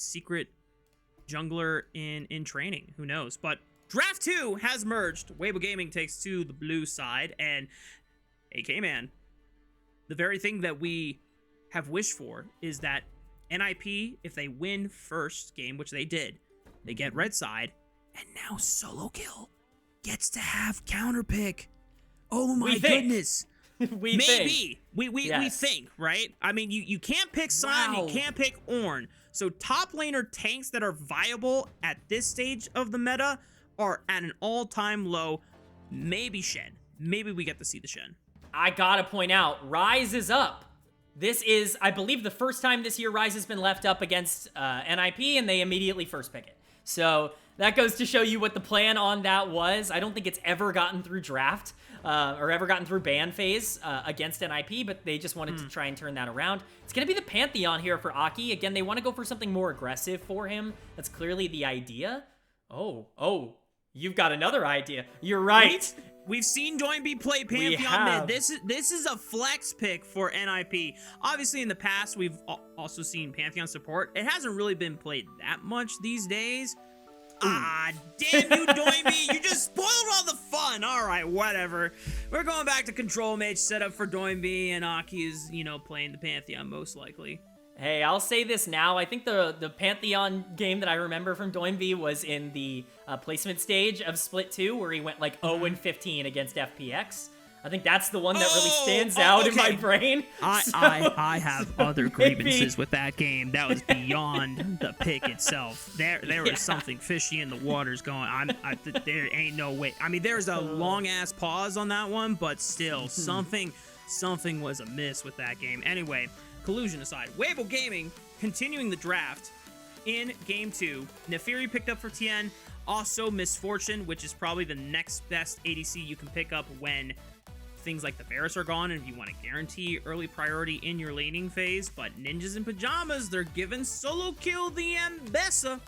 secret jungler in training. Who knows? But Draft 2 has merged. Weibo Gaming takes to the blue side, and hey, Kman, the very thing that we have wished for is that NIP, if they win first game, which they did, they get red side, and now Solo Kill gets to have counter pick. Oh my goodness. We think, right? I mean, you can't pick Sun, you can't pick Ornn. So top laner tanks that are viable at this stage of the meta are at an all-time low. Maybe Shen. Maybe we get to see the Shen. I gotta point out, Ryze is up. This is, I believe, the first time this year Ryze has been left up against NIP, and they immediately first pick it. So that goes to show you what the plan on that was. I don't think it's ever gotten through draft or ever gotten through ban phase against NIP, but they just wanted to try and turn that around. It's going to be the Pantheon here for Aki. Again, they want to go for something more aggressive for him. That's clearly the idea. Oh, you've got another idea. You're right. We've seen Doinb play Pantheon mid. This is a flex pick for NIP. Obviously, in the past, we've also seen Pantheon support. It hasn't really been played that much these days. Ah, damn you, Doinb. You just spoiled all the fun. All right, whatever. We're going back to control mage setup for Doinb, and Aki is, playing the Pantheon most likely. Hey, I'll say this now. I think the Pantheon game that I remember from Doinb was in the placement stage of Split 2, where he went like 0-15 against FPX. I think that's the one that really stands out in my brain. I have other grievances with that game. That was beyond the pick itself. There was something fishy in the waters going. There ain't no way. I mean, there's a long ass pause on that one, but still, something was amiss with that game. Anyway, collusion aside, Weibo Gaming continuing the draft in game 2. Nefiri picked up for Tian. Also, Misfortune, which is probably the next best ADC you can pick up when things like the Varus are gone, and if you want to guarantee early priority in your laning phase. But Ninjas in Pyjamas, they're giving Solo Kill the Ambessa.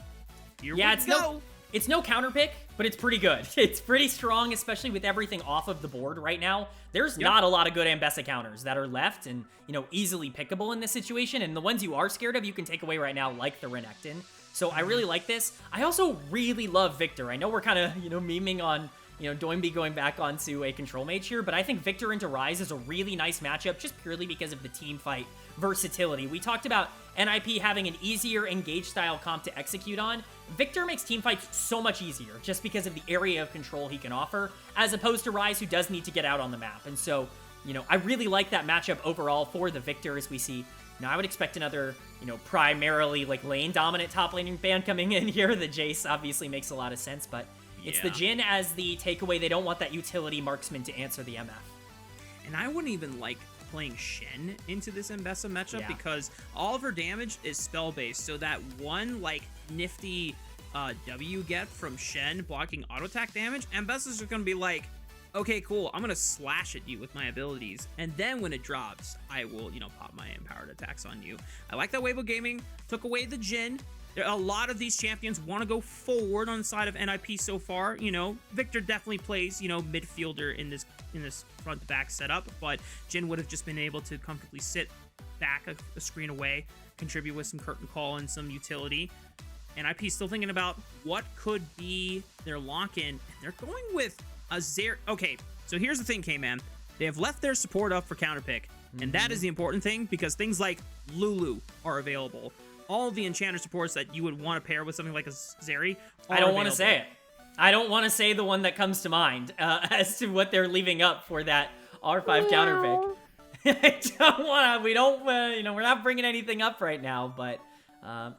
Here we go. It's no counter pick, but it's pretty good. It's pretty strong, especially with everything off of the board right now. There's not a lot of good Ambessa counters that are left and, easily pickable in this situation. And the ones you are scared of, you can take away right now, like the Renekton. So I really like this. I also really love Victor. I know we're kind of, memeing on Doinb going back onto a control mage here, but I think Victor into Ryze is a really nice matchup just purely because of the team fight versatility. We talked about NIP having an easier engage style comp to execute on. Victor makes team fights so much easier just because of the area of control he can offer, as opposed to Ryze, who does need to get out on the map. And so, I really like that matchup overall for the Victor as we see. Now, I would expect another, primarily like lane dominant top laning ban coming in here. The Jace obviously makes a lot of sense, but it's the Jhin as the takeaway. They don't want that utility marksman to answer the MF. And I wouldn't even like playing Shen into this Ambessa matchup because all of her damage is spell-based. So that one, nifty W get from Shen blocking auto attack damage, Ambessa's just going to be like, okay, cool, I'm going to slash at you with my abilities. And then when it drops, I will, pop my empowered attacks on you. I like that Weibo Gaming took away the Jhin. A lot of these champions want to go forward on the side of NIP so far. Victor definitely plays, midfielder in this front-to-back setup, but Jhin would have just been able to comfortably sit back a screen away, contribute with some curtain call and some utility. NIP still thinking about what could be their lock-in. They're going with a Zeri. Okay, so here's the thing, Kman. They have left their support up for counterpick, and that is the important thing because things like Lulu are available. All the enchanter supports that you would want to pair with something like a Zeri are I don't want to say it. I don't want to say the one that comes to mind as to what they're leaving up for that R5 counter pick. I don't want to, we're not bringing anything up right now, but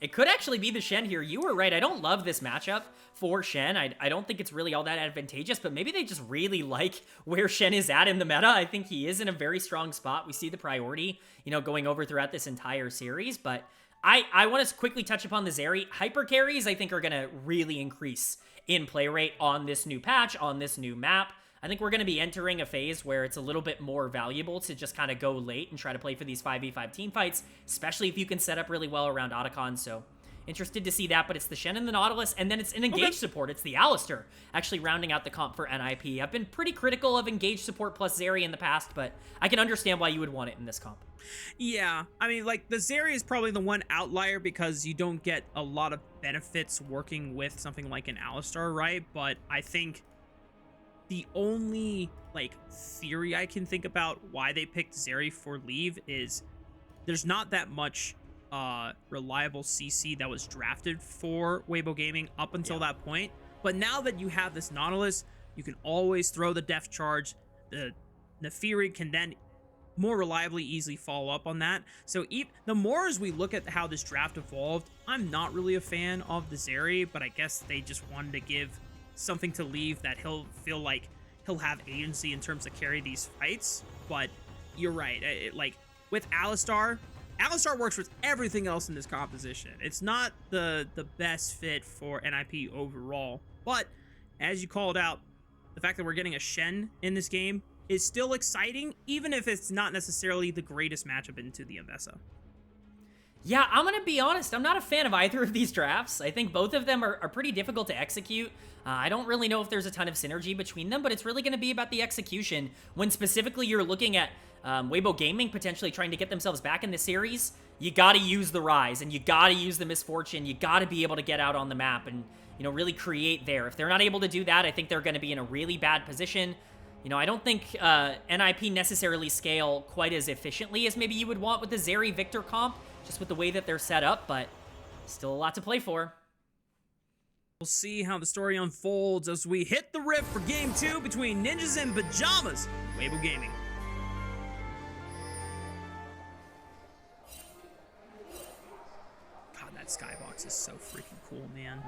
it could actually be the Shen here. You were right. I don't love this matchup for Shen. I don't think it's really all that advantageous, but maybe they just really like where Shen is at in the meta. I think he is in a very strong spot. We see the priority, going over throughout this entire series, but I want to quickly touch upon the Zeri. Hyper carries, I think, are going to really increase in play rate on this new patch, on this new map. I think we're going to be entering a phase where it's a little bit more valuable to just kind of go late and try to play for these 5v5 team fights, especially if you can set up really well around Otacon. So interested to see that, but it's the Shen and the Nautilus, and then it's an engage support. It's the Alistar actually rounding out the comp for NIP. I've been pretty critical of engage support plus Zeri in the past, but I can understand why you would want it in this comp. Yeah, I mean, like, the Zeri is probably the one outlier because you don't get a lot of benefits working with something like an Alistar, right? But I think the only, like, theory I can think about why they picked Zeri for Leave is there's not that much reliable CC that was drafted for Weibo Gaming up until that point. But now that you have this Nautilus, you can always throw the Depth Charge. The Nefiri can then more reliably easily follow up on that. So the more as we look at how this draft evolved, I'm not really a fan of the Zeri, but I guess they just wanted to give something to Leave that he'll feel like he'll have agency in terms of carry these fights. But you're right, like with Alistar works with everything else in this composition. It's not the best fit for NIP overall, but as you called out, the fact that we're getting a Shen in this game is still exciting, even if it's not necessarily the greatest matchup into the Mbessa. Yeah, I'm going to be honest. I'm not a fan of either of these drafts. I think both of them are pretty difficult to execute. I don't really know if there's a ton of synergy between them, but it's really going to be about the execution. When specifically you're looking at Weibo Gaming potentially trying to get themselves back in the series, you got to use the Rise, and you got to use the Misfortune. You got to be able to get out on the map and, you know, really create there. If they're not able to do that, I think they're going to be in a really bad position. You know, I don't think NIP necessarily scale quite as efficiently as maybe you would want with the Zeri Victor comp, just with the way that they're set up, but still a lot to play for. We'll see how the story unfolds as we hit the rift for Game 2 between Ninjas and Pyjamas, Weibo Gaming. God, that skybox is so freaking cool, man.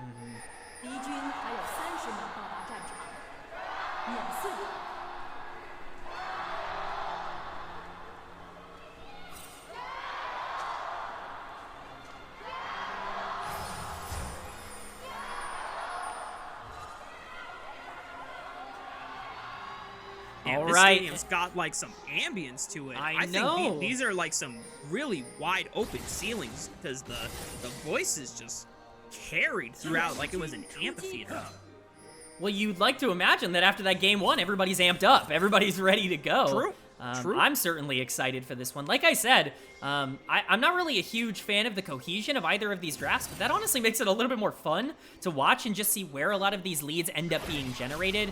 All this right. stadium's got like some ambience to it. I know. think these are like some really wide open ceilings because the voice is just carried throughout like it was an amphitheater. Well, you'd like to imagine that after that game 1, everybody's amped up. Everybody's ready to go. True. True. I'm certainly excited for this one. Like I said, I'm not really a huge fan of the cohesion of either of these drafts, but that honestly makes it a little bit more fun to watch and just see where a lot of these leads end up being generated.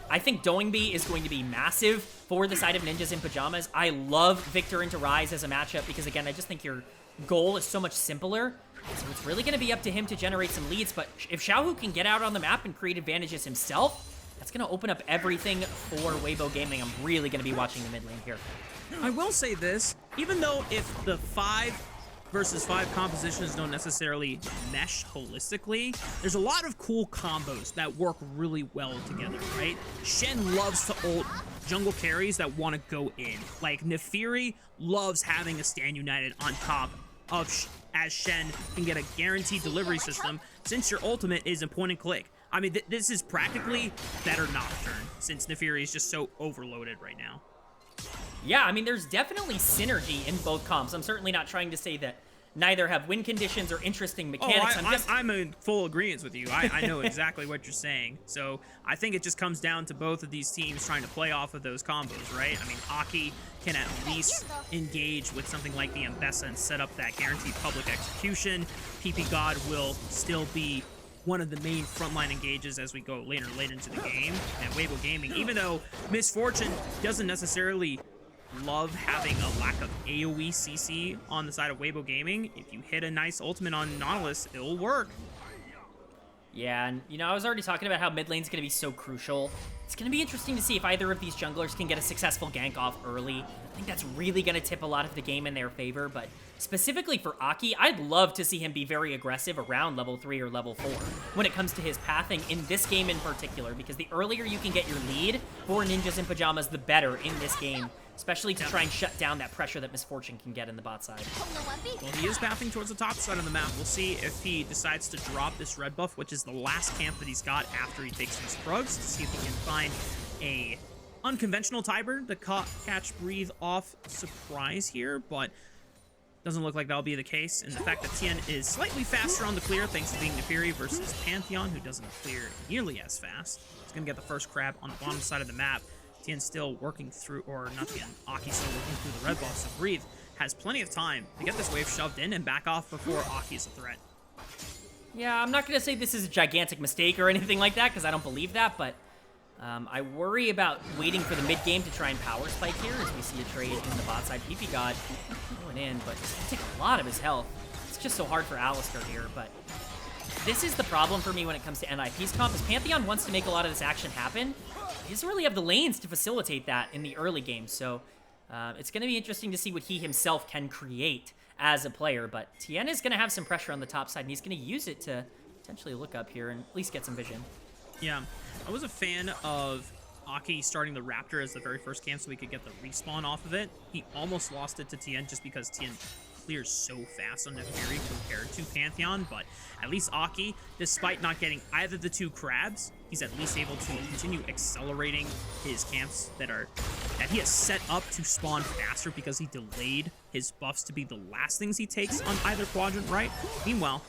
I think Doinb is going to be massive for the side of Ninjas in Pyjamas. I love Victor into Rise as a matchup because, again, I just think your goal is so much simpler. So it's really going to be up to him to generate some leads. But if Xiaohu can get out on the map and create advantages himself, that's going to open up everything for Weibo Gaming. I'm really going to be watching the mid lane here. I will say this, even though if the 5 versus 5 compositions don't necessarily mesh holistically, there's a lot of cool combos that work really well together, right? Shen loves to ult jungle carries that want to go in. Like, Nefiri loves having a Stand United on top of as Shen can get a guaranteed delivery system since your ultimate is a point and click. I mean, this is practically better Nocturne since Nefiri is just so overloaded right now. Yeah, I mean, there's definitely synergy in both comps. I'm certainly not trying to say that neither have win conditions or interesting mechanics. I'm in full agreement with you. I know exactly what you're saying. So I think it just comes down to both of these teams trying to play off of those combos, right? I mean, Aki can at least engage with something like the Mbessa and set up that guaranteed public execution. ppgod will still be one of the main frontline engages as we go later into the game. And Weibo Gaming, even though Misfortune doesn't necessarily love having a lack of AoE CC on the side of Weibo Gaming, if you hit a nice ultimate on Nautilus, it'll work. Yeah, and you know, I was already talking about how mid lane's going to be so crucial. It's going to be interesting to see if either of these junglers can get a successful gank off early. I think that's really going to tip a lot of the game in their favor, but specifically for Aki, I'd love to see him be very aggressive around level 3 or level 4 when it comes to his pathing in this game in particular, because the earlier you can get your lead for Ninjas in Pyjamas, the better in this game, especially to try and shut down that pressure that Misfortune can get in the bot side. Well, he is pathing towards the top side of the map. We'll see if he decides to drop this red buff, which is the last camp that he's got after he takes these Prugs, to see if he can find a unconventional Tiber to catch Breathe off surprise here. But Doesn't look like that'll be the case, and the fact that Tian is slightly faster on the clear thanks to being Neferi versus Pantheon, who doesn't clear nearly as fast. He's gonna get the first crab on the bottom side of the map. Tian still working through, or not Tian, Aki still working through the red buff, so Breathe has plenty of time to get this wave shoved in and back off before Aki is a threat. Yeah, I'm not gonna say this is a gigantic mistake or anything like that, because I don't believe that, but I worry about waiting for the mid-game to try and power spike here, as we see a trade in the bot side. ppgod going in, but he's gonna take a lot of his health. It's just so hard for Alistar here, but this is the problem for me when it comes to NIP's comp, is Pantheon wants to make a lot of this action happen. He doesn't really have the lanes to facilitate that in the early game, so it's gonna be interesting to see what he himself can create as a player, but Tian is gonna have some pressure on the top side, and he's gonna use it to potentially look up here and at least get some vision. Yeah, I was a fan of Aki starting the Raptor as the very first camp so we could get the respawn off of it. He almost lost it to Tian just because Tian clears so fast on Neferi compared to Pantheon, but at least Aki, despite not getting either of the two crabs, he's at least able to continue accelerating his camps that he has set up to spawn faster because he delayed his buffs to be the last things he takes on either quadrant, right? Meanwhile,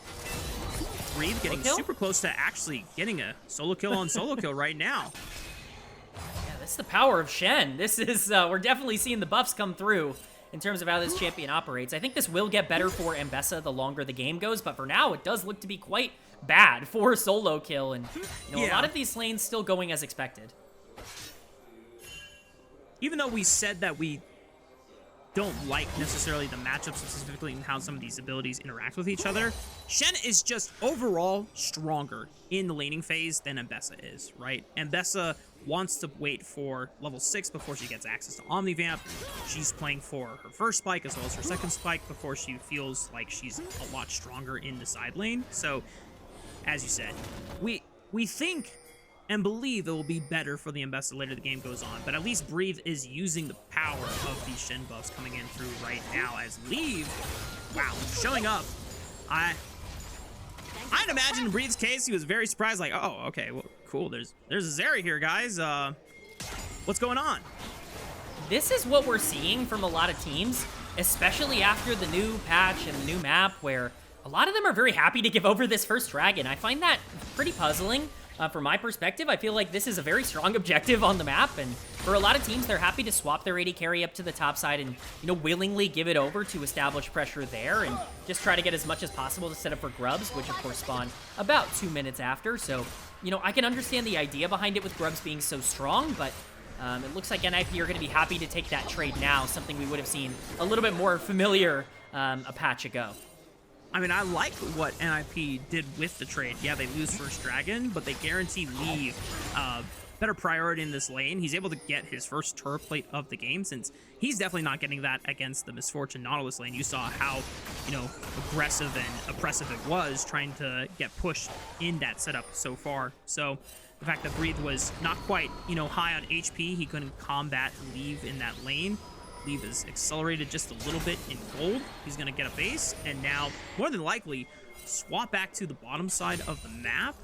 Breathe getting super close to actually getting a solo kill on solo kill right now. Yeah, that's the power of Shen. This is, we're definitely seeing the buffs come through in terms of how this champion operates. I think this will get better for Ambessa the longer the game goes, but for now, it does look to be quite bad for a solo kill, and you know, a lot of these lanes still going as expected. Even though we said that we don't like necessarily the matchups, specifically and how some of these abilities interact with each other, Shen is just overall stronger in the laning phase than Ambessa is, right? Ambessa wants to wait for level 6 before she gets access to Omnivamp. She's playing for her first spike as well as her second spike before she feels like she's a lot stronger in the side lane. So, as you said, we think and believe it will be better for the Ambessa later the game goes on, but at least Breathe is using the power of these Shen buffs coming in through right now as Leave, wow, showing up. I'd imagine in Breathe's case, he was very surprised, like, oh, okay, well, cool, there's a Zeri here, guys. What's going on? This is what we're seeing from a lot of teams, especially after the new patch and the new map, where a lot of them are very happy to give over this first dragon. I find that pretty puzzling. From my perspective, I feel like this is a very strong objective on the map, and for a lot of teams, they're happy to swap their AD carry up to the top side and, you know, willingly give it over to establish pressure there and just try to get as much as possible to set up for grubs, which of course spawn about 2 minutes after. So, you know, I can understand the idea behind it with grubs being so strong, but it looks like NIP are going to be happy to take that trade now, something we would have seen a little bit more familiar a patch ago. I mean, I like what NIP did with the trade. Yeah, they lose first dragon, but they guarantee Leave better priority in this lane. He's able to get his first turret plate of the game, since he's definitely not getting that against the Misfortune Nautilus lane. You saw how, you know, aggressive and oppressive it was trying to get pushed in that setup so far. So the fact that Breathe was not quite, you know, high on HP, he couldn't combat Leave in that lane. Leave is accelerated just a little bit in gold. He's going to get a base, and now, more than likely, swap back to the bottom side of the map.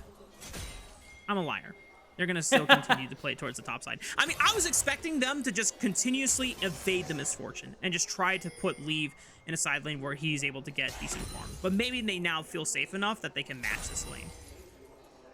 I'm a liar. They're going to still continue to play towards the top side. I mean, I was expecting them to just continuously evade the Misfortune and just try to put Leave in a side lane where he's able to get decent farm. But maybe they now feel safe enough that they can match this lane.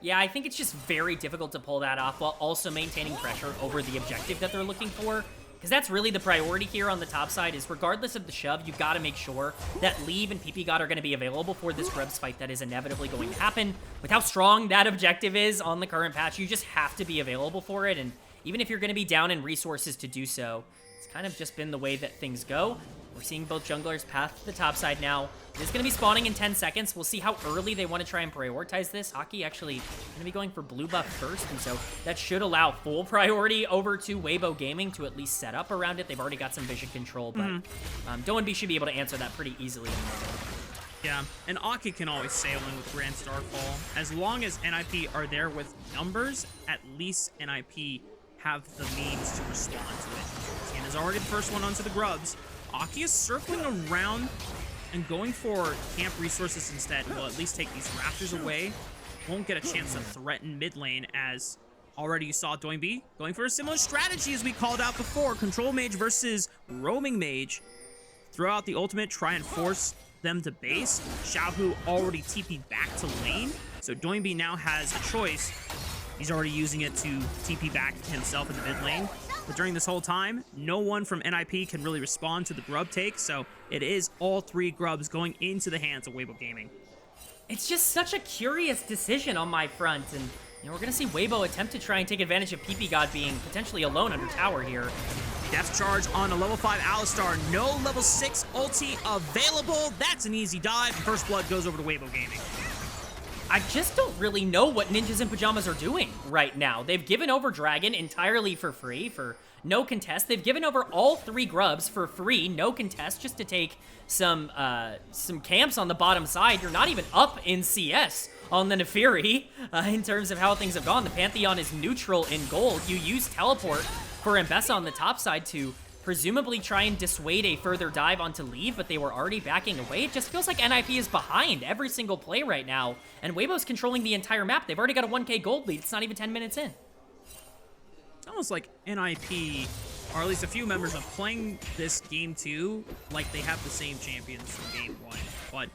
Yeah, I think it's just very difficult to pull that off while also maintaining pressure over the objective that they're looking for. Because that's really the priority here on the top side, is regardless of the shove, you've got to make sure that Leave and ppgod are going to be available for this Grubs fight that is inevitably going to happen. With how strong that objective is on the current patch, you just have to be available for it, and even if you're going to be down in resources to do so, it's kind of just been the way that things go. We're seeing both junglers path to the top side now. It is going to be spawning in 10 seconds. We'll see how early they want to try and prioritize this. Aki actually going to be going for blue buff first, and so that should allow full priority over to Weibo Gaming to at least set up around it. They've already got some vision control, but Doinb should be able to answer that pretty easily. Yeah, and Aki can always sail in with Grand Starfall. As long as NIP are there with numbers, at least NIP have the means to respond to it. Tian is already the first one onto the Grubs. Aki is circling around and going for camp resources instead. Will at least take these Raptors away. Won't get a chance to threaten mid lane, as already you saw Doinb going for a similar strategy as we called out before. Control Mage versus Roaming Mage. throw out the ultimate, try and force them to base. Xiaohu already TP'd back to lane, so Doinb now has a choice. He's already using it to TP back himself in the mid lane. But during this whole time, no one from NIP can really respond to the grub take, so it is all 3 grubs going into the hands of Weibo Gaming. It's just such a curious decision on my front, and we're going to see Weibo attempt to try and take advantage of ppgod being potentially alone under tower here. Death charge on a level 5 Alistar. No level 6 ulti available. That's an easy dive. First blood goes over to Weibo Gaming. I just don't really know what Ninjas in Pyjamas are doing right now. They've given over Dragon entirely for free, for no contest. They've given over all 3 grubs for free, no contest, just to take some camps on the bottom side. You're not even up in CS on the Nefiri in terms of how things have gone. The Pantheon is neutral in gold. You use teleport for Mbessa on the top side to presumably try and dissuade a further dive onto leave, but they were already backing away. It just feels like NIP is behind every single play right now, and Weibo's controlling the entire map. They've already got a 1k gold lead. It's not even 10 minutes in. It's almost like NIP, or at least a few members, are playing this game 2 like they have the same champions from game 1, but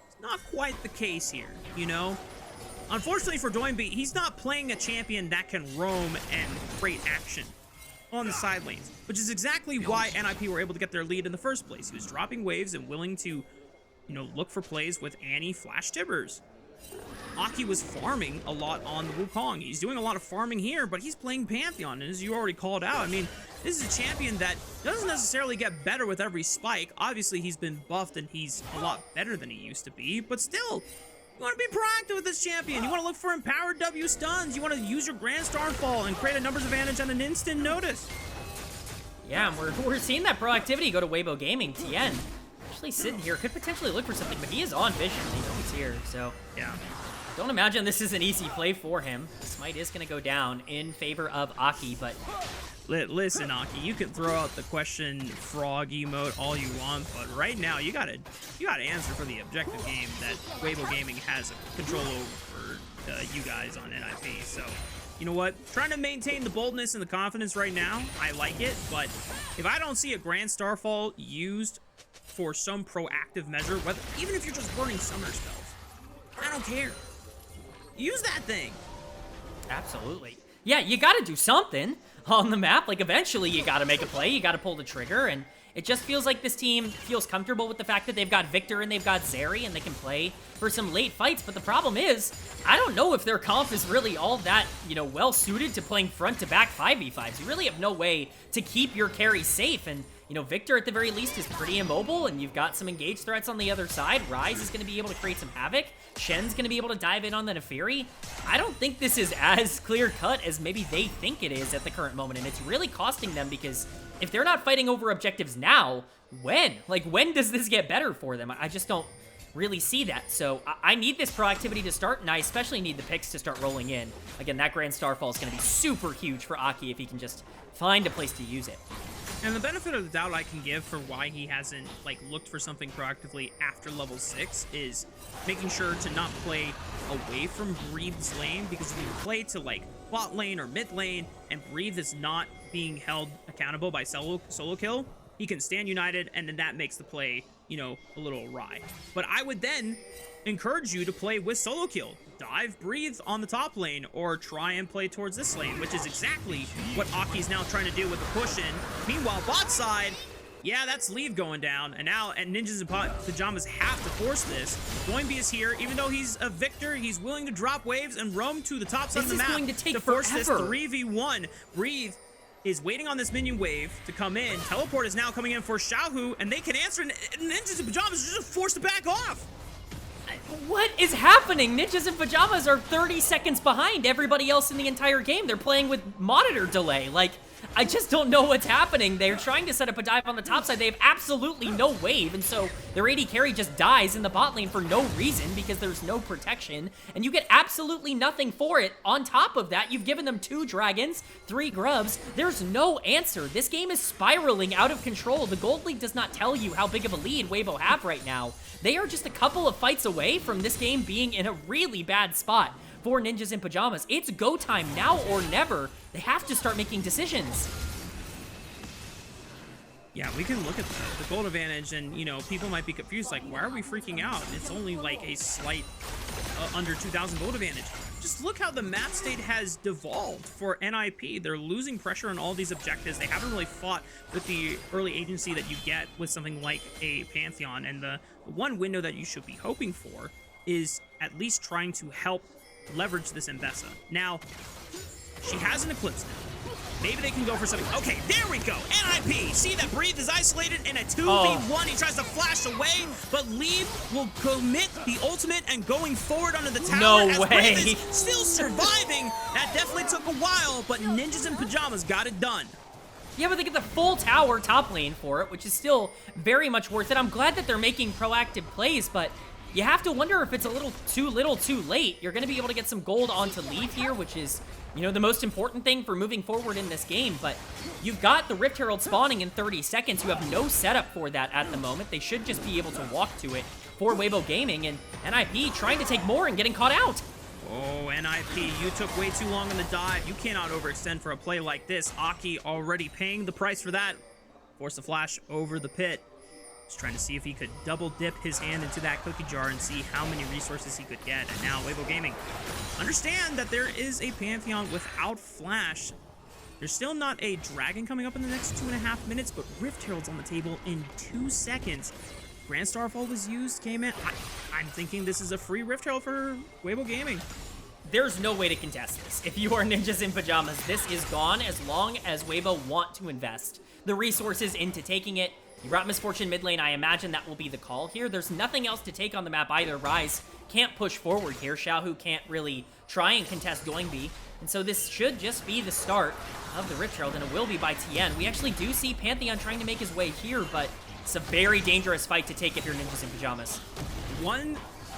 it's not quite the case here, you know? Unfortunately for Doinb, he's not playing a champion that can roam and create action on the side lanes, which is exactly why NIP were able to get their lead in the first place. He was dropping waves and willing to, look for plays with Annie Flash Tibbers. Aki was farming a lot on the Wukong. He's doing a lot of farming here, but he's playing Pantheon, and as you already called out, I mean, this is a champion that doesn't necessarily get better with every spike. Obviously, he's been buffed, and he's a lot better than he used to be, but still, you want to be proactive with this champion. You want to look for empowered W stuns. You want to use your Grand Starfall and create a numbers advantage on an instant notice. Yeah, we're seeing that proactivity go to Weibo Gaming. Tian actually sitting here, could potentially look for something, but he is on vision. He knows he's here, so yeah. Don't imagine this is an easy play for him. Smite is going to go down in favor of Aki, but listen, Aki, you can throw out the question frog emote all you want, but right now you gotta answer for the objective game that Weibo Gaming has control over for you guys on NIP. So, you know what? Trying to maintain the boldness and the confidence right now, I like it, but if I don't see a Grand Starfall used for some proactive measure, even if you're just burning summer spells, I don't care. Use that thing. Absolutely. Yeah, you got to do something on the map. Like, eventually you got to make a play. You got to pull the trigger, and it just feels like this team feels comfortable with the fact that they've got Victor and they've got Zeri, and they can play for some late fights. But the problem is, I don't know if their comp is really all that, well-suited to playing front-to-back 5v5s. You really have no way to keep your carry safe, and Victor, at the very least, is pretty immobile, and you've got some engaged threats on the other side. Ryze is going to be able to create some havoc. Shen's going to be able to dive in on the Nefiri. I don't think this is as clear-cut as maybe they think it is at the current moment, and it's really costing them because if they're not fighting over objectives now, when? Like, when does this get better for them? I just don't really see that. So I need this proactivity to start, and I especially need the picks to start rolling in. Again, that Grand Starfall is going to be super huge for Aki if he can just find a place to use it. And the benefit of the doubt I can give for why he hasn't, looked for something proactively after level 6 is making sure to not play away from Breathe's lane, because if you play to, bot lane or mid lane, and Breathe is not being held accountable by solo kill, he can stand united, and then that makes the play, a little awry. But I would then encourage you to play with solo kill. Dive Breathe on the top lane, or try and play towards this lane, which is exactly what Aki's now trying to do with the push in. Meanwhile, bot side, yeah, that's leave going down, and now Ninjas in Pyjamas have to force this. Doinb is here, even though he's a Victor, he's willing to drop waves and roam to the top side of the map to force this 3v1. Breathe is waiting on this minion wave to come in. Teleport is now coming in for Xiaohu, and they can answer, and Ninjas in Pyjamas are just forced to back off. What is happening? Ninjas in Pyjamas are 30 seconds behind everybody else in the entire game. They're playing with monitor delay. I just don't know what's happening. They're trying to set up a dive on the top side. They have absolutely no wave, and so their AD carry just dies in the bot lane for no reason because there's no protection, and you get absolutely nothing for it. On top of that, you've given them 2 dragons, 3 grubs. There's no answer. This game is spiraling out of control. The Gold League does not tell you how big of a lead Weibo have right now. They are just a couple of fights away from this game being in a really bad spot for Ninjas in Pyjamas. It's go time now or never. They have to start making decisions. Yeah, we can look at the gold advantage, and, you know, people might be confused, like, why are we freaking out? It's only, like, a slight under 2,000 gold advantage. Just look how the map state has devolved for NIP. They're losing pressure on all these objectives. They haven't really fought with the early agency that you get with something like a Pantheon, and the one window that you should be hoping for is at least trying to help leverage this Mbessa. Now, she has an Eclipse now. Maybe they can go for something. Okay, there we go. NIP. See that Breathe is isolated in a 2v1. He tries to flash away, but Leave will commit the ultimate and going forward under the tower. No as way. Breathe is still surviving. That definitely took a while, but Ninjas in Pyjamas got it done. Yeah, but they get the full tower top lane for it, which is still very much worth it. I'm glad that they're making proactive plays, but you have to wonder if it's a little too late. You're going to be able to get some gold onto Leave here, which is, you know, the most important thing for moving forward in this game. But you've got the Rift Herald spawning in 30 seconds. You have no setup for that at the moment. They should just be able to walk to it for Weibo Gaming, and NIP trying to take more and getting caught out. Oh, NIP, you took way too long on the dive. You cannot overextend for a play like this. Aki already paying the price for that. Force the flash over the pit. Just trying to see if he could double dip his hand into that cookie jar and see how many resources he could get. And now Weibo Gaming, understand that there is a Pantheon without flash. There's still not a dragon coming up in the next 2.5 minutes, but Rift Herald's on the table in 2 seconds. Grand Starfall was used, came in. I'm thinking this is a free Rift Herald for Weibo Gaming. There's no way to contest this. If you are Ninjas in Pyjamas, this is gone as long as Weibo want to invest the resources into taking it. You brought Misfortune mid lane. I imagine that will be the call here. There's nothing else to take on the map either. Rise can't push forward here. Xiaohu can't really try and contest Doinb. And so this should just be the start of the Rift Herald, and it will be by Tian. We actually do see Pantheon trying to make his way here, but it's a very dangerous fight to take if you're Ninjas in Pyjamas. One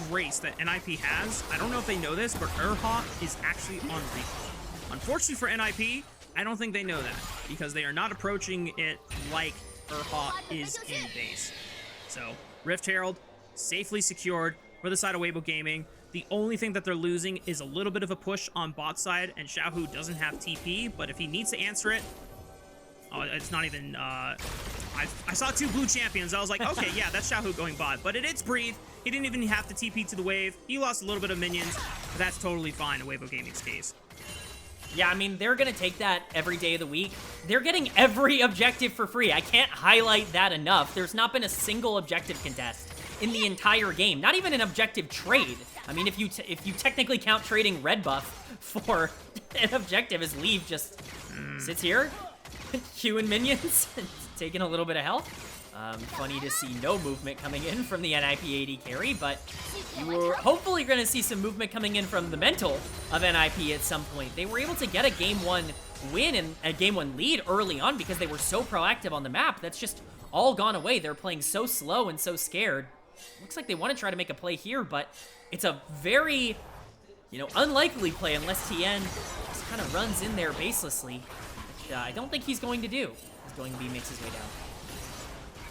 grace that NIP has, I don't know if they know this, but Raafaa is actually on recall. Unfortunately for NIP, I don't think they know that, because they are not approaching it like Raafaa is in base. So, Rift Herald, safely secured for the side of Weibo Gaming. The only thing that they're losing is a little bit of a push on bot side, and Xiaohu doesn't have TP, but if he needs to answer it, oh, it's not even, I saw 2 blue champions. I was like, okay, yeah, that's Xiaohu going bot, but it's Breathe. He didn't even have to TP to the wave. He lost a little bit of minions, but that's totally fine in Weibo Gaming's case. Yeah, I mean, they're going to take that every day of the week. They're getting every objective for free. I can't highlight that enough. There's not been a single objective contest in the entire game. Not even an objective trade. I mean, if you technically count trading red buff for an objective, as Leave just sits here, queuing minions, taking a little bit of health. Funny to see no movement coming in from the NIP AD carry, but you were hopefully going to see some movement coming in from the mental of NIP at some point. They were able to get a Game 1 win and a Game 1 lead early on because they were so proactive on the map. That's just all gone away. They're playing so slow and so scared. Looks like they want to try to make a play here, but it's a very, you know, unlikely play unless Tian just kind of runs in there baselessly, which I don't think he's going to do as Doinb makes his way down.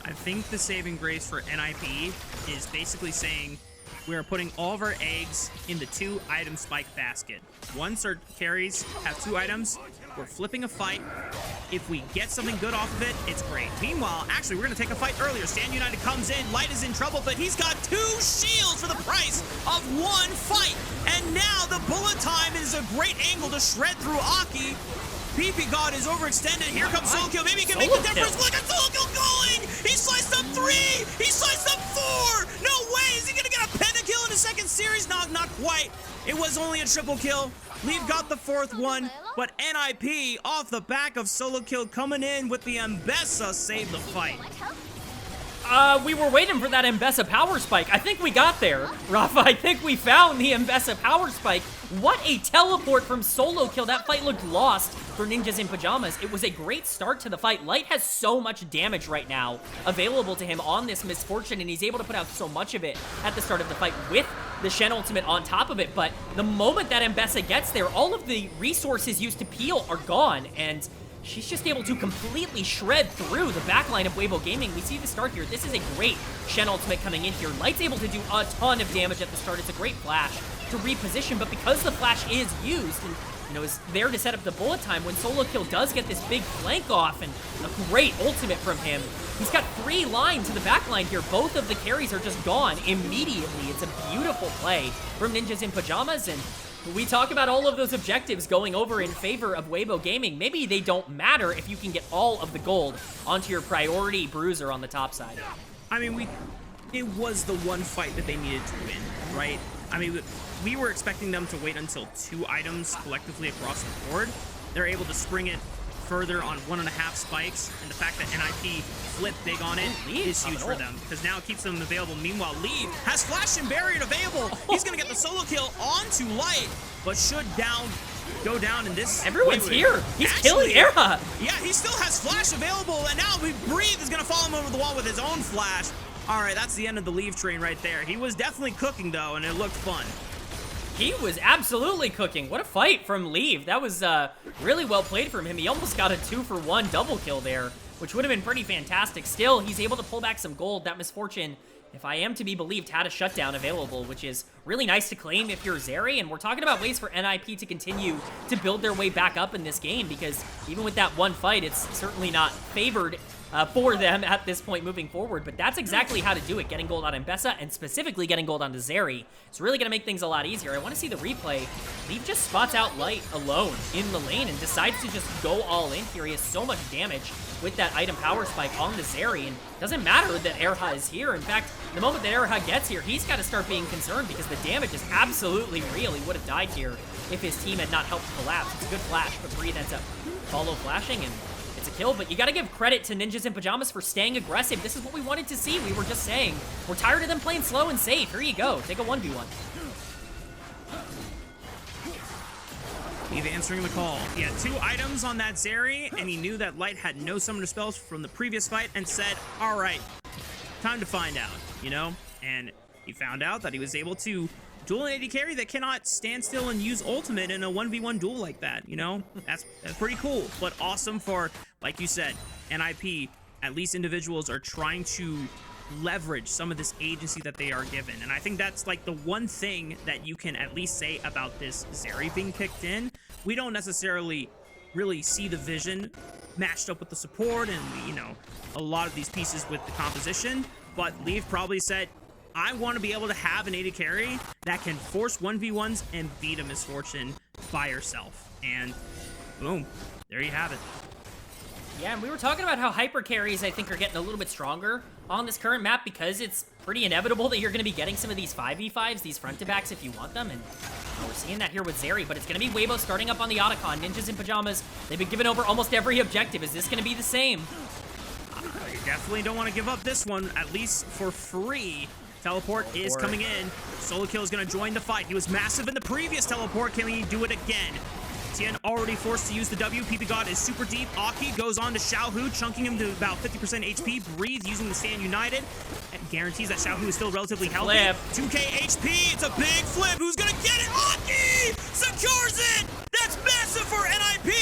I think the saving grace for NIP is basically saying we're putting all of our eggs in the 2-item spike basket. Once our carries have 2 items, we're flipping a fight. If we get something good off of it, it's great. Meanwhile, actually, we're going to take a fight earlier. Stand United comes in. Light is in trouble, but he's got 2 shields for the price of 1 fight. And now the bullet time is a great angle to shred through Aki. ppgod is overextended. Here comes solo kill. Maybe he can make the difference. Look at solo kill going. He sliced up 3. He sliced up 4. No way. Is he going to get a pentakill in the second series? No, not quite. It was only a triple kill. Leave got the 4th one, but NIP off the back of solo kill coming in with the Mbessa saved the fight. We were waiting for that Mbessa power spike. I think we got there, Raafaa. I think we found the Mbessa power spike. What a teleport from solo kill. That fight looked lost for Ninjas in Pyjamas. It was a great start to the fight. Light has so much damage right now available to him on this Misfortune, and he's able to put out so much of it at the start of the fight with the Shen ultimate on top of it. But the moment that Mbessa gets there, all of the resources used to peel are gone, and she's just able to completely shred through the backline of Weibo Gaming. We see the start here. This is a great Shen ultimate coming in here. Light's able to do a ton of damage at the start. It's a great flash to reposition, but because the flash is used, and you know, is there to set up the bullet time when Solo Kill does get this big flank off, and a great ultimate from him. He's got 3 lines to the back line here. Both of the carries are just gone immediately. It's a beautiful play from Ninjas in Pyjamas, and we talk about all of those objectives going over in favor of Weibo Gaming. Maybe they don't matter if you can get all of the gold onto your priority bruiser on the top side. I mean, it was the one fight that they needed to win, right? I mean, we were expecting them to wait until 2 items collectively across the board. They're able to spring it further on 1.5 spikes, and the fact that NIP flipped big on it is huge for them, because now it keeps them available. Meanwhile, Leave has Flash and Barrier available. He's going to get the solo kill onto Light, but should go down in this. Everyone's here. He's killing Era. Yeah, he still has Flash available, and now Breathe is going to follow him over the wall with his own Flash. All right, that's the end of the Leave train right there. He was definitely cooking, though, and it looked fun. He was absolutely cooking. What a fight from Leave. That was really well played from him. He almost got a 2-for-1 double kill there, which would have been pretty fantastic. Still, he's able to pull back some gold. That Misfortune, if I am to be believed, had a shutdown available, which is really nice to claim if you're Zeri. And we're talking about ways for NIP to continue to build their way back up in this game, because even with that one fight, it's certainly not favored for them at this point moving forward, but that's exactly how to do it. Getting gold on M.Bessa, and specifically getting gold onto Zeri, it's really going to make things a lot easier. I want to see the replay. Leave just spots out Light alone in the lane and decides to just go all in here. He has so much damage with that item power spike on the Zeri, and it doesn't matter that Erha is here. In fact, the moment that Erha gets here, he's got to start being concerned, because the damage is absolutely real. He would have died here if his team had not helped collapse. It's a good flash, but Breathe ends up follow flashing, and it's a kill. But you got to give credit to Ninjas in Pyjamas for staying aggressive. This is what we wanted to see. We were just saying, we're tired of them playing slow and safe. Here you go. Take a 1v1. Leave answering the call. He had 2 items on that Zeri, and he knew that Light had no summoner spells from the previous fight, and said, all right, time to find out, you know? And he found out that he was able to duel an AD carry that cannot stand still and use ultimate in a 1v1 duel like that, you know? That's pretty cool, but awesome for, like you said, NIP. At least individuals are trying to leverage some of this agency that they are given. And I think that's like the one thing that you can at least say about this Zeri being picked in. We don't necessarily really see the vision matched up with the support and, you know, a lot of these pieces with the composition, but Leave probably said, I want to be able to have an AD carry that can force 1v1s and beat a Misfortune by herself. And boom, there you have it. Yeah, and we were talking about how hyper carries, I think, are getting a little bit stronger on this current map, because it's pretty inevitable that you're going to be getting some of these 5v5s, these front-to-backs, if you want them. And we're seeing that here with Zeri, but it's going to be Weibo starting up on the Otacon. Ninjas in Pyjamas, they've been given over almost every objective. Is this going to be the same? You definitely don't want to give up this one, at least for free. Teleport is coming in. Solo Kill is going to join the fight. He was massive in the previous teleport. Can he do it again? Tian already forced to use the W. ppgod is super deep. Aki goes on to Xiaohu, chunking him to about 50% HP. Breathe using the Stand United. And guarantees that Xiaohu is still relatively healthy. 2k HP. It's a big flip. Who's going to get it? Aki secures it. That's massive for NIP.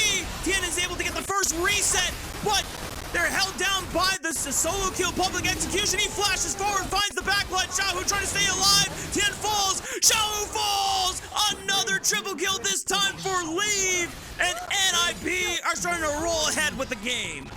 Tian is able to get the first reset, but they're held down by the Solo Kill public execution. He flashes forward, finds the backline. Xiaohu trying to stay alive. Tian falls. Xiaohu falls. Another triple kill, this time for Leave. And NIP are starting to roll ahead with the game.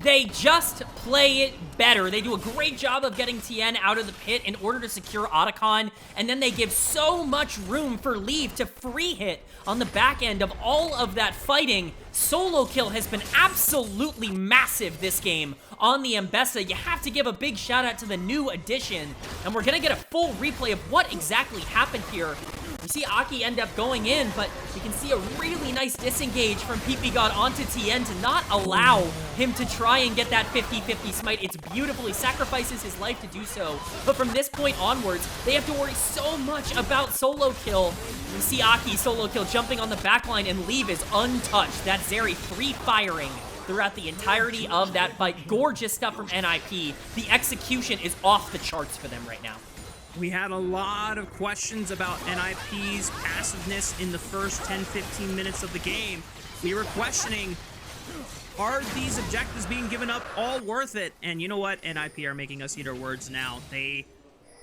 They just play it better. They do a great job of getting Tian out of the pit in order to secure Otacon, and then they give so much room for Leave to free hit on the back end of all of that fighting. Solo Kill has been absolutely massive this game on the M.Bessa. You have to give a big shout out to the new addition, and we're gonna get a full replay of what exactly happened here. We see Aki end up going in, but you can see a really nice disengage from ppgod onto Tian to not allow him to try and get that 50-50 smite. It's beautiful. He sacrifices his life to do so. But from this point onwards, they have to worry so much about Solo Kill. We see Aki Solo Kill jumping on the backline, and Leave is untouched. That Zeri free firing throughout the entirety of that fight. Gorgeous stuff from NIP. The execution is off the charts for them right now. We had a lot of questions about NIP's passiveness in the first 10-15 minutes of the game. We were questioning, are these objectives being given up all worth it? And you know what? NIP are making us eat our words now. They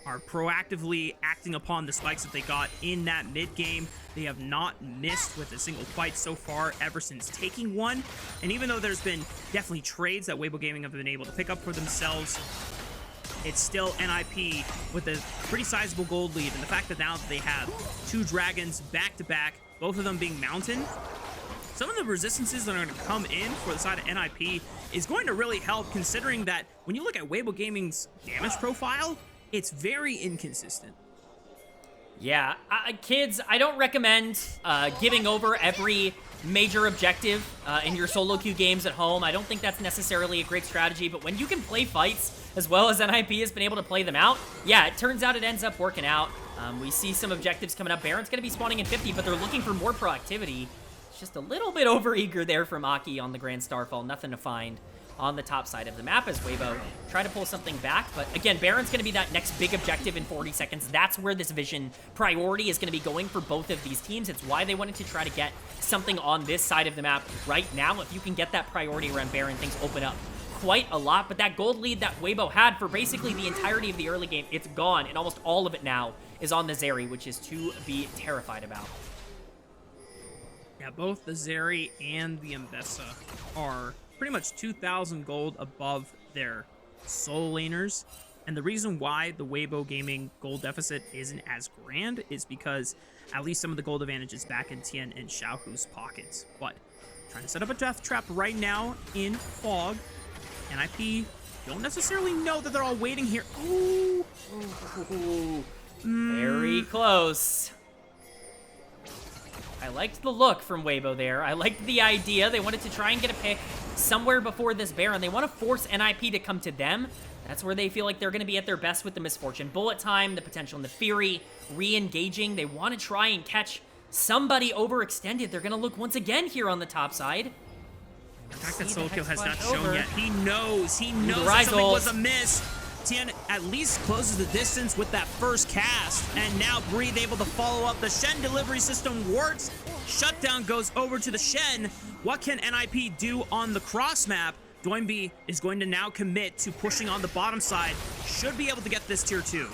are proactively acting upon the spikes that they got in that mid game. They have not missed with a single fight so far ever since taking one. And even though there's been definitely trades that Weibo Gaming have been able to pick up for themselves, it's still NIP with a pretty sizable gold lead. And the fact that now they have 2 dragons back-to-back, both of them being mountain, some of the resistances that are going to come in for the side of NIP is going to really help, considering that when you look at Weibo Gaming's damage profile, it's very inconsistent. Yeah, kids, I don't recommend giving over every major objective in your solo queue games at home. I don't think that's necessarily a great strategy, but when you can play fights as well as NIP has been able to play them out, yeah, it turns out it ends up working out. We see some objectives coming up. Baron's going to be spawning in 50, but they're looking for more proactivity. It's just a little bit over-eager there from Aki on the Grand Starfall. Nothing to find on the top side of the map as Weibo try to pull something back. But again, Baron's going to be that next big objective in 40 seconds. That's where this vision priority is going to be going for both of these teams. It's why they wanted to try to get something on this side of the map right now. If you can get that priority around Baron, things open up quite a lot. But that gold lead that Weibo had for basically the entirety of the early game, it's gone. And almost all of it now is on the Zeri, which is to be terrified about. Yeah, both the Zeri and the Mbessa are pretty much 2,000 gold above their solo laners. And the reason why the Weibo Gaming gold deficit isn't as grand is because at least some of the gold advantage is back in Tian and Xiaohu's pockets. But trying to set up a death trap right now in Fog. NIP don't necessarily know that they're all waiting here. Ooh. Very close. I liked the look from Weibo there. I liked the idea. They wanted to try and get a pick somewhere before this Baron. They want to force NIP to come to them. That's where they feel like they're going to be at their best with the Misfortune. Bullet time, the potential in the Fury, re-engaging. They want to try and catch somebody overextended. They're going to look once again here on the top side. The fact that solo kill has not shown yet. He knows that something was amiss. Tian at least closes the distance with that first cast, and now Breathe able to follow up. The Shen delivery system works. Shutdown goes over to the Shen. What can NIP do on the cross map? Doinb is going to now commit to pushing on the bottom side. Should be able to get this tier 2.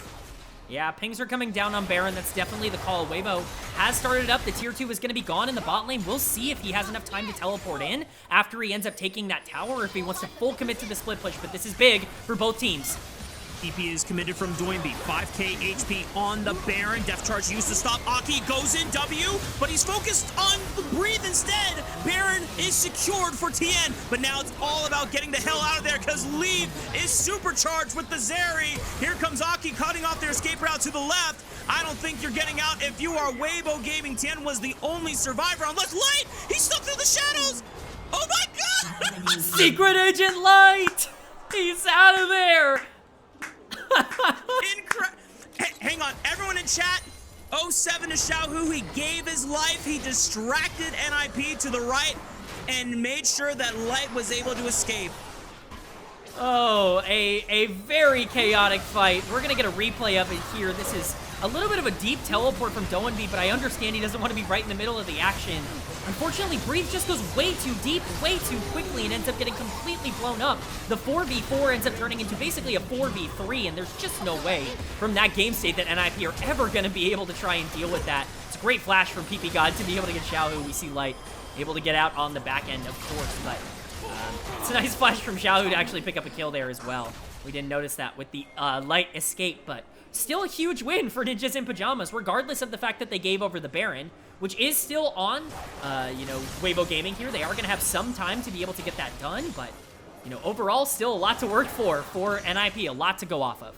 Yeah, pings are coming down on Baron. That's definitely the call. Weibo has started up. The tier 2 is going to be gone in the bot lane. We'll see if he has enough time to teleport in after he ends up taking that tower, or if he wants to full commit to the split push. But this is big for both teams. TP is committed from Doinb. 5k HP on the Baron. Death charge used to stop. Aki goes in W, but he's focused on the Breathe instead. Baron is secured for Tian, but now it's all about getting the hell out of there because Leave is supercharged with the Zeri. Here comes Aki cutting off their escape route to the left. I don't think you're getting out if you are Weibo Gaming. Tian was the only survivor unless Light! He stuck through the shadows! Oh my god! Secret Agent Light! He's out of there! Hang on, everyone in chat. 07 to Xiaohu, he gave his life. He distracted NIP to the right and made sure that Light was able to escape. Oh, a very chaotic fight. We're going to get a replay of it here. This is a little bit of a deep teleport from Doinb, but I understand he doesn't want to be right in the middle of the action. Unfortunately, Breathe just goes way too deep, way too quickly, and ends up getting completely blown up. The 4v4 ends up turning into basically a 4v3, and there's just no way from that game state that NIP are ever going to be able to try and deal with that. It's a great flash from ppgod to be able to get Xiaohu. We see Light able to get out on the back end, of course, but it's a nice flash from Xiaohu to actually pick up a kill there as well. We didn't notice that with the Light escape, but still a huge win for Ninjas in Pyjamas, regardless of the fact that they gave over the Baron, which is still on, Weibo Gaming here. They are going to have some time to be able to get that done, but, overall, still a lot to work for NIP, a lot to go off of.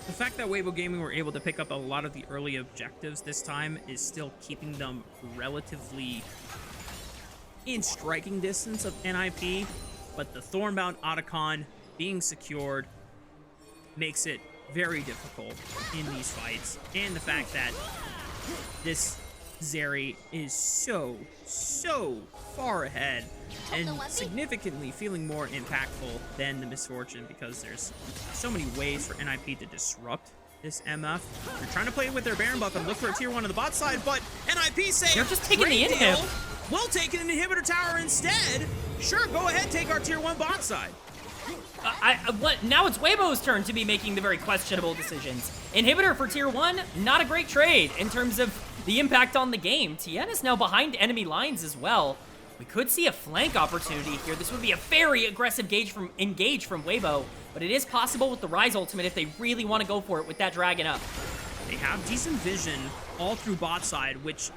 The fact that Weibo Gaming were able to pick up a lot of the early objectives this time is still keeping them relatively in striking distance of NIP, but the Thornbound Otacon being secured makes it very difficult in these fights, and the fact that this Zeri is so far ahead and significantly feeling more impactful than the Misfortune, because there's so many ways for NIP to disrupt this MF. They're trying to play with their Baron buff and look for a tier 1 on the bot side, but NIP say they're just taking the inhib. We'll take an inhibitor tower instead. Sure, go ahead, take our tier 1 bot side. Now it's Weibo's turn to be making the very questionable decisions. Inhibitor for tier 1, not a great trade in terms of the impact on the game. Tian is now behind enemy lines as well. We could see a flank opportunity here. This would be a very aggressive engage from Weibo, but it is possible with the Rise ultimate if they really want to go for it with that dragon up. They have decent vision all through bot side, which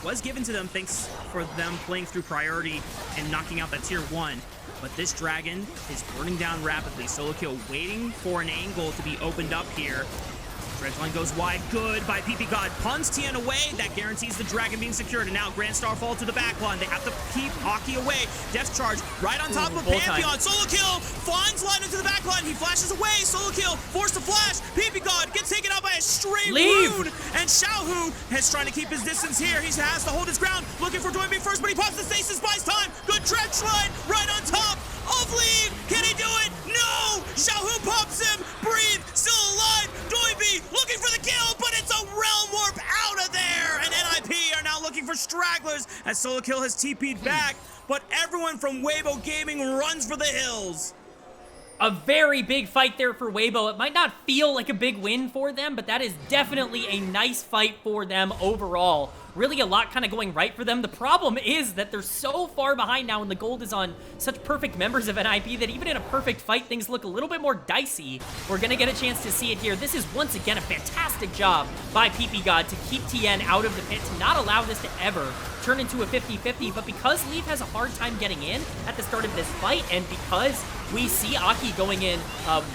was given to them thanks for them playing through priority and knocking out that tier 1. But this dragon is burning down rapidly. Solo kill waiting for an angle to be opened up here. Line goes wide, good by ppgod. Puns Tian away, that guarantees the dragon being secured. And now Grand Star fall to the back line. They have to keep Aki away. Death charge right on top of Pantheon. Solo kill, finds line into the back line. He flashes away, solo kill, forced to flash. ppgod gets taken out by a stray rune. And Xiaohu is trying to keep his distance here. He has to hold his ground, looking for Doinb first, but he pops the stasis, buys time. Good trench line right on top of Leave. Can he do it? No! Xiaohu pops him. Breathe, still alive. Doinb looking for the kill, but it's a realm warp out of there. And NIP are now looking for stragglers as solo kill has TP'd back, but everyone from Weibo Gaming runs for the hills. A very big fight there for Weibo. It might not feel like a big win for them, but that is definitely a nice fight for them overall. Really a lot kind of going right for them. The problem is that they're so far behind now and the gold is on such perfect members of NIP that even in a perfect fight, things look a little bit more dicey. We're going to get a chance to see it here. This is once again a fantastic job by ppgod to keep Tian out of the pit, to not allow this to ever turn into a 50-50, but because Leave has a hard time getting in at the start of this fight, and because we see Aki going in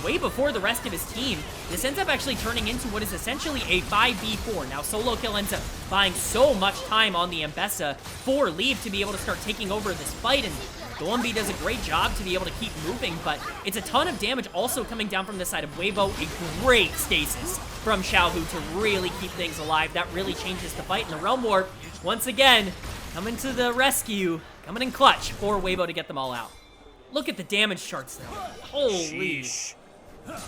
way before the rest of his team, this ends up actually turning into what is essentially a 5v4. Now, solo kill ends up buying so much time on the Mbessa for Leave to be able to start taking over this fight, and Doinb does a great job to be able to keep moving, but it's a ton of damage also coming down from the side of Weibo. A great stasis from Xiaohu to really keep things alive. That really changes the fight, and the Realm Warp, once again, coming to the rescue, coming in clutch for Weibo to get them all out. Look at the damage charts though. Holy. Sheesh.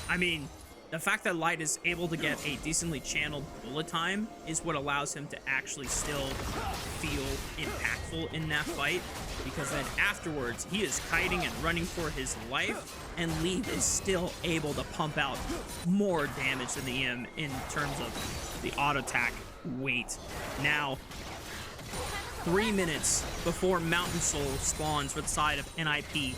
I mean, the fact that Light is able to get a decently channeled bullet time is what allows him to actually still feel impactful in that fight, because then afterwards he is kiting and running for his life, and Leave is still able to pump out more damage than the EM in terms of the auto attack weight. Now, 3 minutes before Mountain Soul spawns for the side of NIP.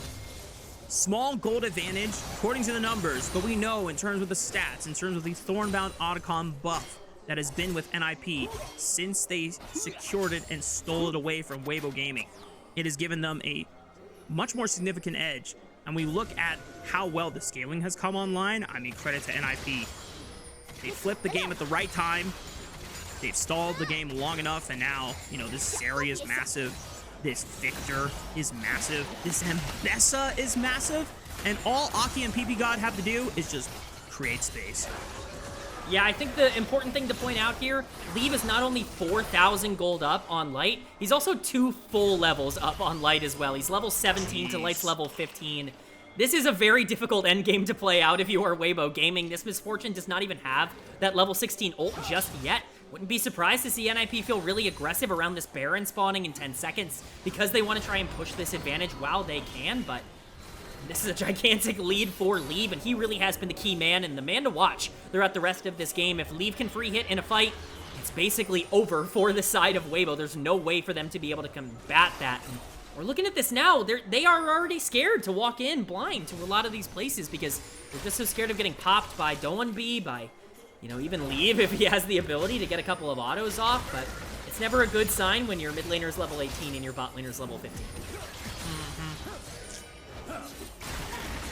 Small gold advantage, according to the numbers, but we know in terms of the stats, in terms of the Thornbound Otacon buff that has been with NIP since they secured it and stole it away from Weibo Gaming, it has given them a much more significant edge. And we look at how well the scaling has come online. I mean, credit to NIP. They flipped the game at the right time. They've stalled the game long enough, and now, you know, this Sari is massive. This Victor is massive. This Mbessa is massive. And all Aki and ppgod have to do is just create space. Yeah, I think the important thing to point out here, Leave is not only 4,000 gold up on Light, he's also 2 full levels up on Light as well. He's level 17 to Light's level 15. This is a very difficult endgame to play out if you are Weibo Gaming. This Misfortune does not even have that level 16 ult just yet. Wouldn't be surprised to see NIP feel really aggressive around this Baron spawning in 10 seconds because they want to try and push this advantage while they can, but this is a gigantic lead for Leave, and he really has been the key man and the man to watch throughout the rest of this game. If Leave can free hit in a fight, it's basically over for the side of Weibo. There's no way for them to be able to combat that. And we're looking at this now. They are already scared to walk in blind to a lot of these places because they're just so scared of getting popped by Doinb, by, you know, even Leave if he has the ability to get a couple of autos off, but it's never a good sign when your mid laner's level 18 and your bot laner's level 15.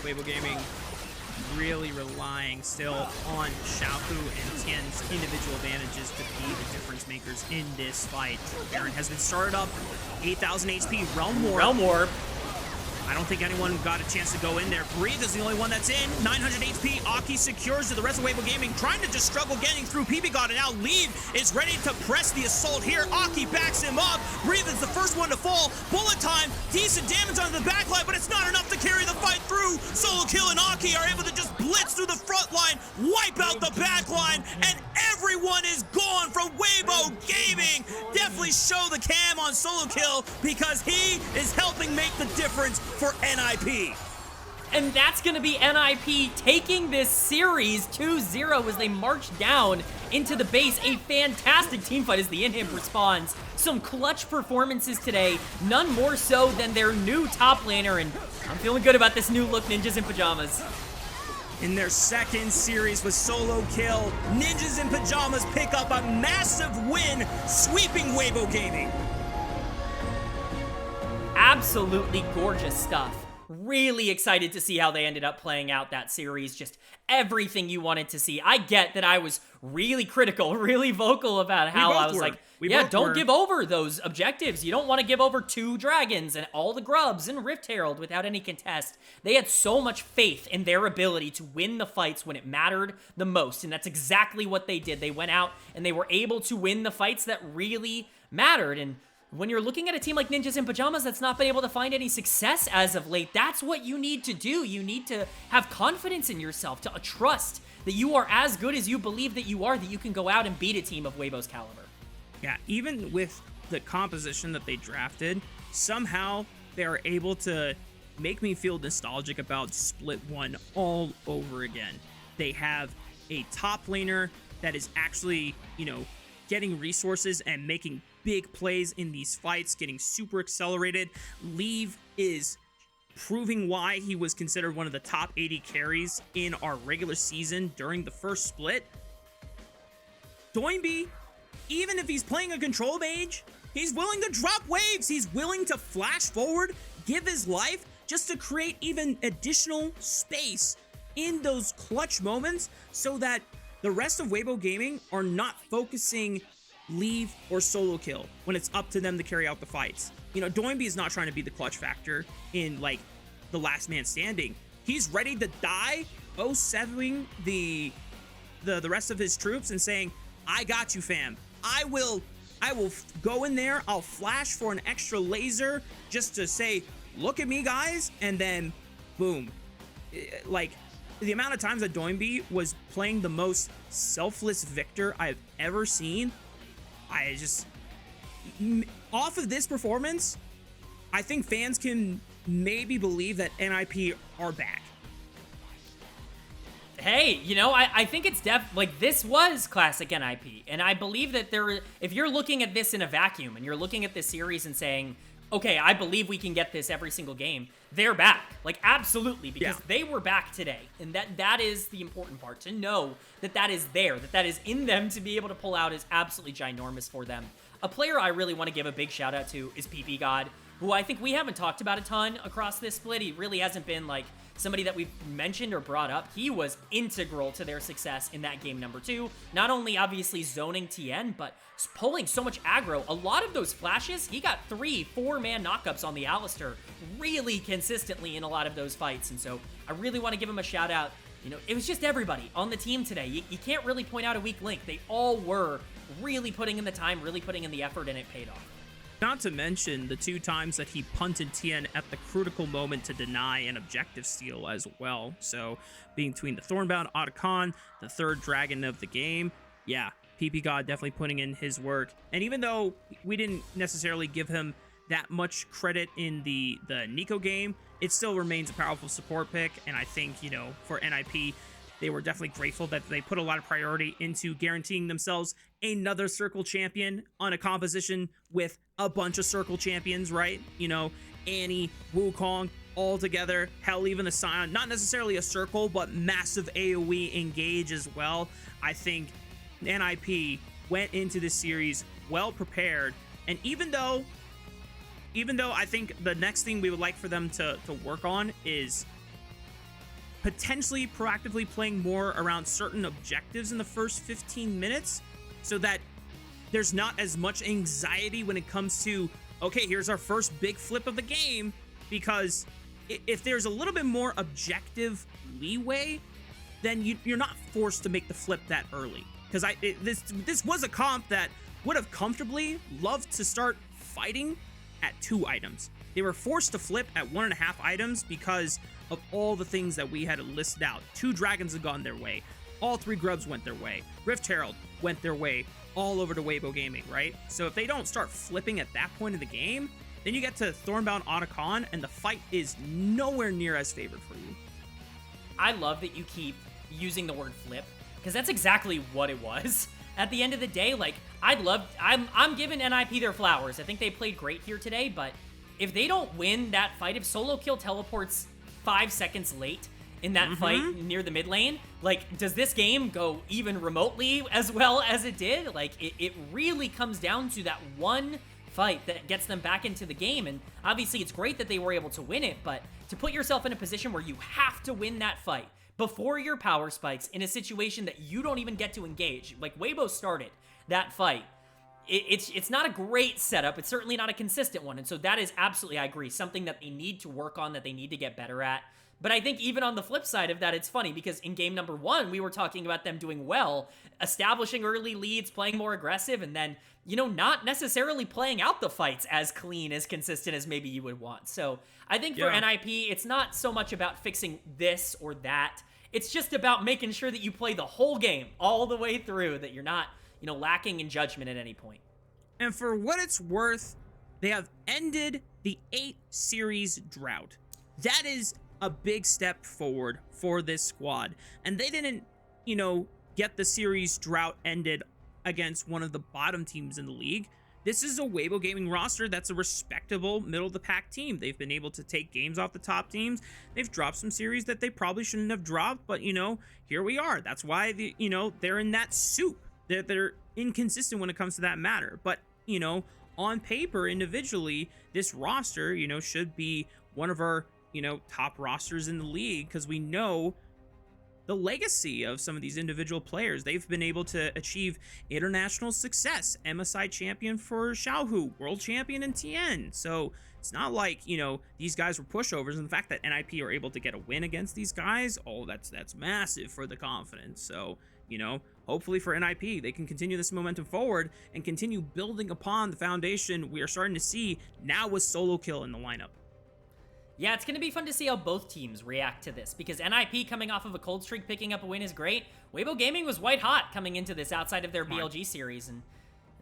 Weibo Gaming really relying still on Xiaohu and Tian's individual advantages to be the difference makers in this fight. Baron has been started up, 8,000 HP, Realm Warp. I don't think anyone got a chance to go in there. Breathe is the only one that's in. 900 HP. Aki secures to the rest of Weibo Gaming, trying to just struggle getting through ppgod, and now Leave is ready to press the assault here. Aki backs him up. Breathe is the first one to fall. Bullet time, decent damage onto the backline, but it's not enough to carry the fight through. Solo Kill and Aki are able to just blitz through the front line, wipe out the backline, and everyone is gone from Weibo Gaming. Definitely show the cam on Solo Kill because he is helping make the difference for NIP. And that's going to be NIP taking this series 2-0 as they march down into the base. A fantastic team fight as the Inhib responds. Some clutch performances today, none more so than their new top laner, and I'm feeling good about this new look Ninjas in Pyjamas. In their second series with solo kill, Ninjas in Pyjamas pick up a massive win, sweeping Weibo Gaming. Absolutely gorgeous stuff. Really excited to see how they ended up playing out that series. Just everything you wanted to see. I get that I was really critical, really vocal about how I was like, yeah, don't give over those objectives. You don't want to give over 2 dragons and all the grubs and Rift Herald without any contest. They had so much faith in their ability to win the fights when it mattered the most, and that's exactly what they did. They went out and they were able to win the fights that really mattered. And when you're looking at a team like Ninjas in Pyjamas that's not been able to find any success as of late, that's what you need to do. You need to have confidence in yourself, to trust that you are as good as you believe that you are, that you can go out and beat a team of Weibo's caliber. Yeah, even with the composition that they drafted, somehow they are able to make me feel nostalgic about Split 1 all over again. They have a top laner that is actually, getting resources and making big plays in these fights, getting super accelerated. Leave is proving why he was considered one of the top 80 carries in our regular season during the first split. Doinb, even if he's playing a control mage, he's willing to drop waves. He's willing to flash forward, give his life just to create even additional space in those clutch moments so that the rest of Weibo Gaming are not focusing leave or solo kill when it's up to them to carry out the fights. Doinb is not trying to be the clutch factor in like the last man standing. He's ready to die, 0-7ing the rest of his troops and saying, I got you, fam. I will go in there, I'll flash for an extra laser just to say, look at me, guys, and then boom. Like, the amount of times that Doinb was playing the most selfless victor I've ever seen, off of this performance, I think fans can maybe believe that NIP are back. Hey, I think it's like this was classic NIP, and I believe that if you're looking at this in a vacuum and you're looking at this series and saying, okay, I believe we can get this every single game, they're back. Like, absolutely, because they were back today. And that is the important part, to know that is there, that is in them to be able to pull out is absolutely ginormous for them. A player I really want to give a big shout out to is ppgod, who I think we haven't talked about a ton across this split. He really hasn't been like somebody that we've mentioned or brought up. He was integral to their success in that game number 2. Not only obviously zoning Tian, but pulling so much aggro. A lot of those flashes, he got 3-4-man knockups on the Alistar really consistently in a lot of those fights. And so I really want to give him a shout out. It was just everybody on the team today. You can't really point out a weak link. They all were really putting in the time, really putting in the effort, and it paid off. Not to mention the 2 times that he punted Tian at the critical moment to deny an objective steal as well. So being between the Thornbound Otacon, the 3rd dragon of the game, yeah, ppgod definitely putting in his work. And even though we didn't necessarily give him that much credit in the Nico game, it still remains a powerful support pick. And I think, for NIP, they were definitely grateful that they put a lot of priority into guaranteeing themselves another circle champion on a composition with a bunch of circle champions, right? Annie, Wukong, all together. Hell, even the Scion, not necessarily a circle, but massive AoE engage as well. I think NIP went into this series well prepared. And even though I think the next thing we would like for them to work on is potentially proactively playing more around certain objectives in the first 15 minutes so that there's not as much anxiety when it comes to, okay, here's our first big flip of the game, because if there's a little bit more objective leeway, then you're not forced to make the flip that early. Because this was a comp that would have comfortably loved to start fighting at 2 items. They were forced to flip at 1.5 items because of all the things that we had listed out. 2 dragons have gone their way. All 3 grubs went their way. Rift Herald went their way all over to Weibo Gaming, right? So if they don't start flipping at that point in the game, then you get to Thornbound Otacon, and the fight is nowhere near as favored for you. I love that you keep using the word flip, because that's exactly what it was. At the end of the day, like, I'm giving NIP their flowers. I think they played great here today, but if they don't win that fight, if solo kill teleports 5 seconds late in that fight near the mid lane, like, does this game go even remotely as well as it did? Like, it really comes down to that one fight that gets them back into the game, and obviously it's great that they were able to win it, but to put yourself in a position where you have to win that fight before your power spikes in a situation that you don't even get to engage, like Weibo started that fight, it's not a great setup. It's certainly not a consistent one, and so that is absolutely, I agree, something that they need to work on, that they need to get better at. But I think even on the flip side of that, it's funny because in game number 1, we were talking about them doing well, establishing early leads, playing more aggressive, and then, you know, not necessarily playing out the fights as clean, as consistent as maybe you would want. So I think for NIP, it's not so much about fixing this or that. It's just about making sure that you play the whole game all the way through, that you're not, you know, lacking in judgment at any point. And for what it's worth, they have ended the 8-series drought. That is a big step forward for this squad. And they didn't, you know, get the series drought ended against one of the bottom teams in the league. This is a Weibo Gaming roster that's a respectable middle-of-the-pack team. They've been able to take games off the top teams. They've dropped some series that they probably shouldn't have dropped, but, you know, here we are. That's why, you know, they're in that soup. They're inconsistent when it comes to that matter. But, you know, on paper, individually, this roster, you know, should be one of our, you know, top rosters in the league, because we know the legacy of some of these individual players. They've been able to achieve international success. MSI champion for Xiaohu, world champion in Tian. So it's not like, you know, these guys were pushovers. And the fact that NIP are able to get a win against these guys, oh, that's massive for the confidence. So, you know, hopefully for NIP, they can continue this momentum forward and continue building upon the foundation we are starting to see now with solo kill in the lineup. Yeah, it's going to be fun to see how both teams react to this, because NIP coming off of a cold streak picking up a win is great. Weibo Gaming was white hot coming into this outside of their BLG series, and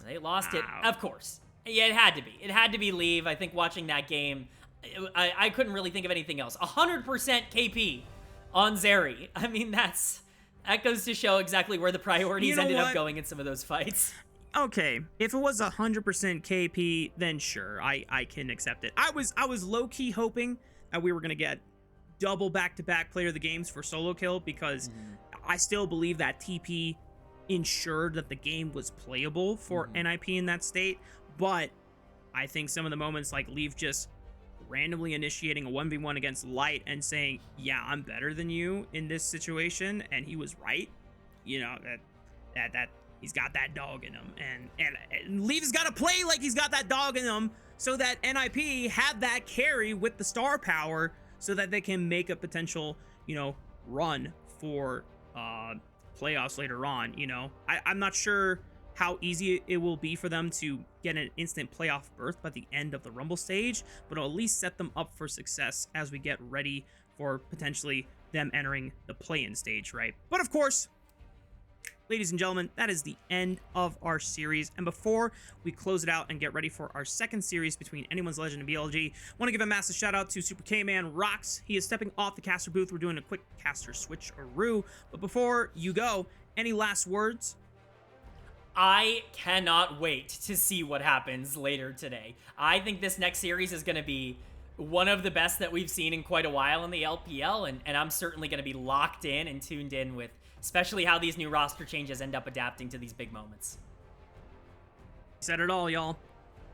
they lost it, of course. Yeah, it had to be. It had to be Leave. I think watching that game, I couldn't really think of anything else. 100% KP on Zeri. I mean, that goes to show exactly where the priorities ended up going in some of those fights. Okay, if it was 100% KP, then sure, I can accept it. I was low-key hoping that we were going to get double back-to-back player of the games for solo kill, because I still believe that TP ensured that the game was playable for NIP in that state, but I think some of the moments like Leaf just randomly initiating a 1v1 against Light and saying, yeah, I'm better than you in this situation, and he was right, you know, that he's got that dog in him, and Leaf's got to play like he's got that dog in him, so that NIP have that carry with the star power, so that they can make a potential, you know, run for playoffs later on. You know, I'm not sure how easy it will be for them to get an instant playoff berth by the end of the Rumble stage, but it'll at least set them up for success as we get ready for potentially them entering the play-in stage, right? But of course, ladies and gentlemen, that is the end of our series. And before we close it out and get ready for our second series between Anyone's Legend and BLG, I want to give a massive shout out to Super Kman Rocks. He is stepping off the caster booth. We're doing a quick caster switch-a-roo. But before you go, any last words? I cannot wait to see what happens later today. I think this next series is going to be one of the best that we've seen in quite a while in the LPL, and I'm certainly going to be locked in and tuned in with especially how these new roster changes end up adapting to these big moments. Said it all, y'all.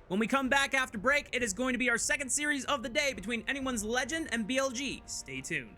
When we come back after break, it is going to be our second series of the day between Anyone's Legend and BLG. Stay tuned.